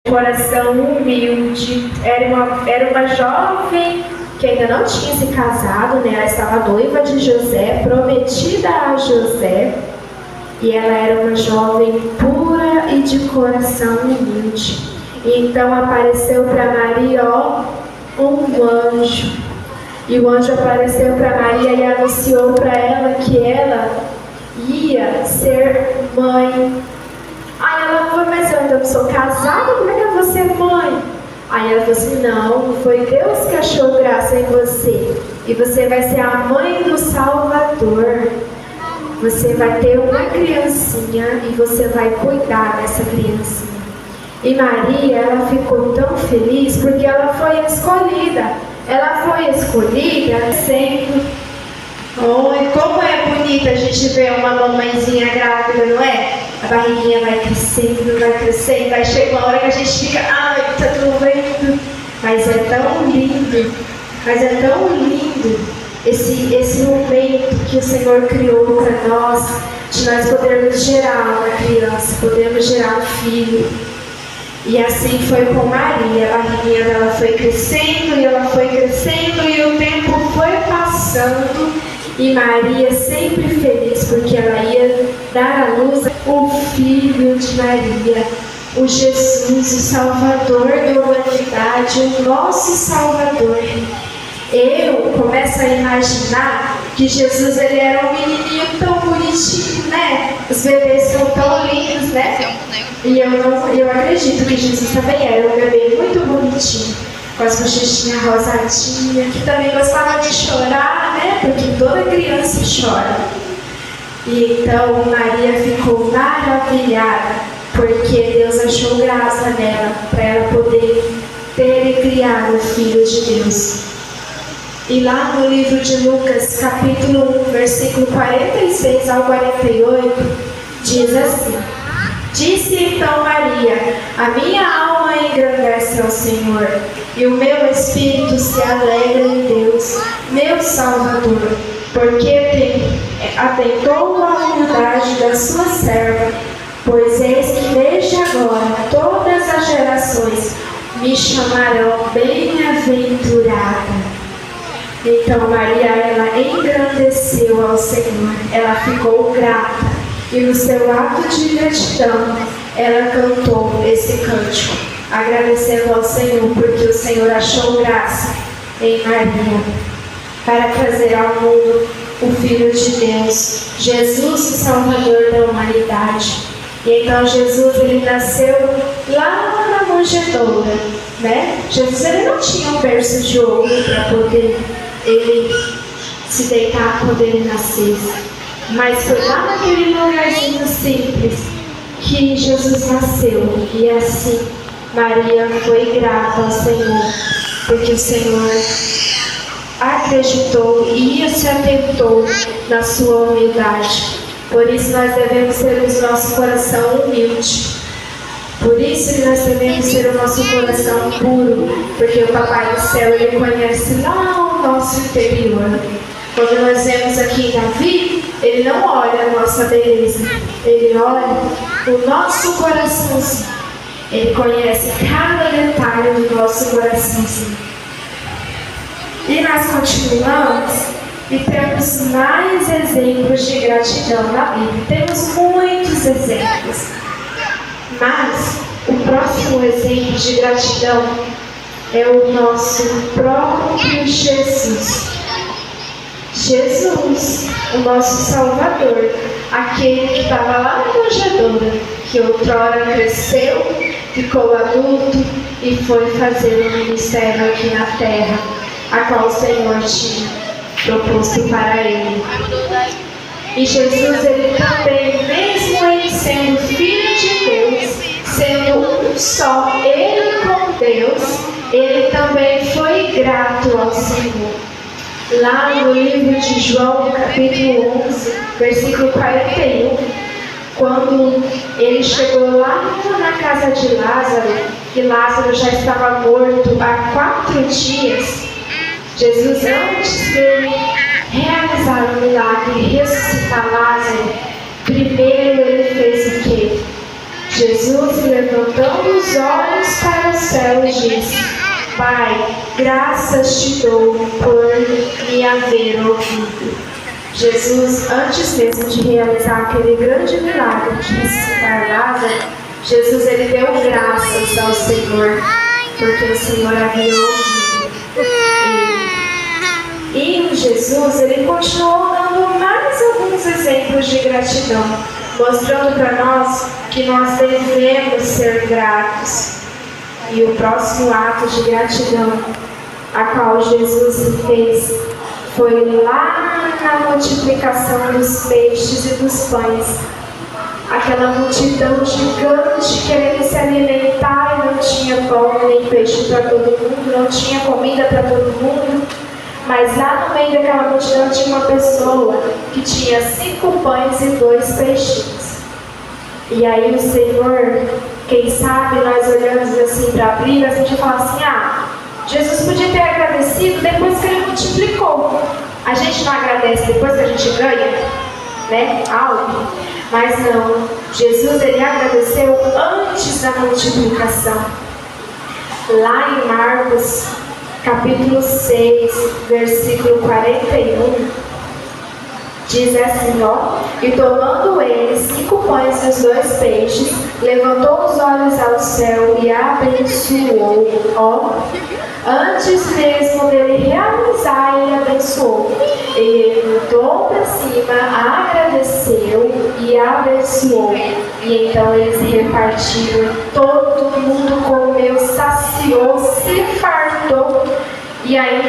coração humilde. Era uma jovem que ainda não tinha se casado, né? Ela estava noiva de José, prometida a José. E ela era uma jovem pura e de coração humilde. E então apareceu para Maria, um anjo. E o anjo apareceu para Maria e anunciou para ela que ela ia ser mãe. Aí ela falou, mas eu ainda não sou casada, como é que eu vou ser mãe? Aí ela falou assim, não, foi Deus que achou graça em você. E você vai ser a mãe do Salvador. Você vai ter uma criancinha e você vai cuidar dessa criancinha. E Maria, ela ficou tão feliz porque ela foi escolhida. Ela foi escolhida sempre. Oi, como é bonita a gente ver uma mamãezinha grávida, não é? A barriguinha vai crescendo, vai chega uma hora que a gente fica, ai, tá doendo. Mas é tão lindo esse momento que o Senhor criou para nós, de nós podermos gerar uma criança, podemos gerar um filho. E assim foi com Maria, a barriguinha dela foi crescendo e ela foi crescendo e o tempo foi passando. E Maria sempre feliz, porque ela ia dar à luz o Filho de Maria, o Jesus, o Salvador da humanidade, o nosso Salvador. Eu começo a imaginar que Jesus ele era um menininho tão bonitinho, né? Os bebês são tão lindos, né? E eu acredito que Jesus também era um bebê muito bonitinho, com as bochechinhas rosadinhas, que também gostava de chorar, né? Porque toda criança chora. E então Maria ficou maravilhada, porque Deus achou graça nela, para ela poder ter e criar o Filho de Deus. E lá no livro de Lucas, capítulo 1, versículo 46 ao 48, diz assim: Disse então Maria, a minha alma engrandece ao Senhor, e o meu espírito se alegra em Deus, meu Salvador, porque atentou à humildade da sua serva, pois eis que desde agora todas as gerações me chamarão bem-aventurada. Então Maria, ela engrandeceu ao Senhor, ela ficou grata, e no seu ato de gratidão, ela cantou esse cântico, agradecendo ao Senhor, porque o Senhor achou graça em Maria, para trazer ao mundo o Filho de Deus, Jesus, o Salvador da humanidade. E então Jesus, ele nasceu lá na manjedoura, né? Jesus, ele não tinha um berço de ouro para poder ele se deitar quando ele nascesse. Mas foi lá naquele lugarzinho simples que Jesus nasceu. E assim Maria foi grata ao Senhor, porque o Senhor acreditou e se atentou na sua humildade. Por isso nós devemos ter o nosso coração humilde. Por isso que nós devemos ter o nosso coração puro, porque o Papai do Céu, ele conhece lá o nosso interior. Quando nós vemos aqui Davi, ele não olha a nossa beleza, ele olha o nosso coraçãozinho. Ele conhece cada detalhe do nosso coraçãozinho. E nós continuamos e temos mais exemplos de gratidão na Bíblia. Temos muitos exemplos. Mas o próximo exemplo de gratidão é o nosso próprio Jesus. Jesus, o nosso Salvador, aquele que estava lá na manjedoura, que outrora cresceu, ficou adulto e foi fazer o ministério aqui na terra, a qual o Senhor tinha proposto para ele. E Jesus, ele também, mesmo ele sendo Filho de Deus, sendo um só, ele com Deus, ele também foi grato ao Senhor. Lá no livro de João, capítulo 11, versículo 41, quando ele chegou lá na casa de Lázaro, e Lázaro já estava morto há 4 dias, Jesus, antes dele realizar o milagre e ressuscitar Lázaro, primeiro ele fez o quê? Jesus, levantando os olhos para o céu, disse: Pai, graças te dou por me haver ouvido. Jesus, antes mesmo de realizar aquele grande milagre de ressuscitar Lázaro, Jesus ele deu graças ao Senhor, porque o Senhor havia ouvido ele. E Jesus ele continuou dando mais alguns exemplos de gratidão, mostrando para nós que nós devemos ser gratos. E o próximo ato de gratidão a qual Jesus fez foi lá na multiplicação dos peixes e dos pães. Aquela multidão gigante querendo se alimentar e não tinha pão nem peixe para todo mundo, não tinha comida para todo mundo. Mas lá no meio daquela multidão tinha uma pessoa que tinha 5 pães e 2 peixinhos. E aí o Senhor, quem sabe nós olhamos assim para a Bíblia, a gente fala assim: Jesus podia ter agradecido depois que ele multiplicou. A gente não agradece depois que a gente ganha, né? Algo. Mas não, Jesus ele agradeceu antes da multiplicação. Lá em Marcos, capítulo 6, versículo 41, diz assim, e tomando ele 5 pães e os 2 peixes, levantou os olhos ao céu e abençoou, antes mesmo dele realizar, ele abençoou. Ele levantou para cima, agradeceu e abençoou. E então eles repartiram, todo mundo comeu, saciou, se fartou. E aí